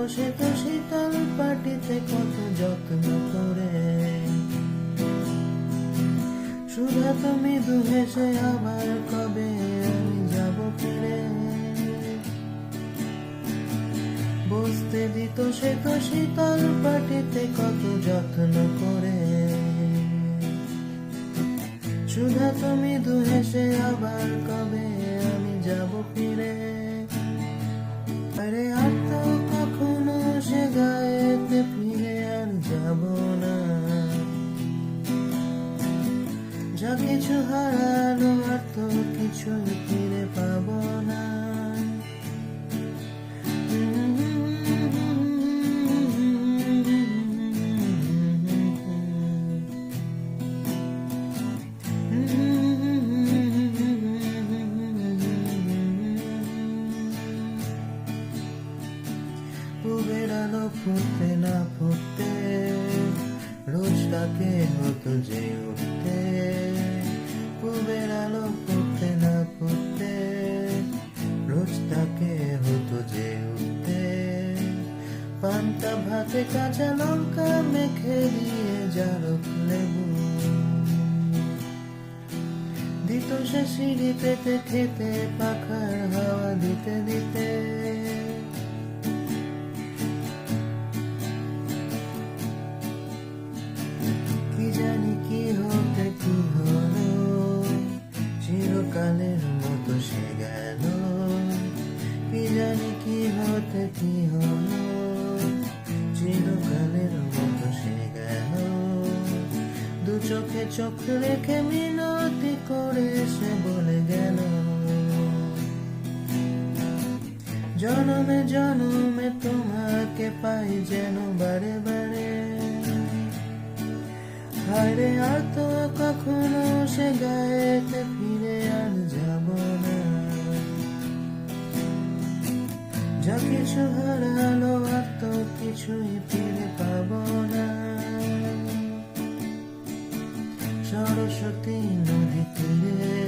বসে তো শীতল পাটিতে কত যত্ন করে, সুধা তুমি দুহেসে আবার কবে আমি যাব ফিরে। বসতে দিত সে তো শীতল পাটিতে কত যত্ন করে, সুধা তুমি দুহেসে আবার কবে আমি যাব ফিরে। আরে আর তো কখনো সে গায়েতে ফিরে আর যাব না, যা কিছু হারালো আর তো কিছুই ফিরে পাবো না। পূবের আলো ফুটতে না ফুটতে রোজ তাকে হতো যে উঠতে, পূবের আলো ফুটতে না ফুটতে রোজ তাকে হতো যে উঠতে। পান্তা ভাতে কাঁচা লঙ্কা মেখে দিয়ে জারক লেবু দিত সে সিঁড়ি পেতে খেতে, পাখার হাওয়া দিতে দিতে। কি জানি কি হতে কি হলো, চিরকালের মতো সে গেল। কি জানি কি হতে কি হলো, চিরকালের মতো সে গেল। দু চোখে চোখ রেখে মিনতি করে সে বলে গেল, জনমে জনমে তোমাকে পাই যেন বারে বারে। হায়রে আর তো কখনো সে গায়েতে ফিরে আর যাব না, যা কিছু হারালো আর তো কিছুই ফিরে পাবো না। সরস্বতী নদী তীরে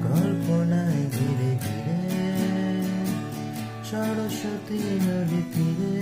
কল্পনায় ঘিরে ঘিরে, সরস্বতী নদী তীরে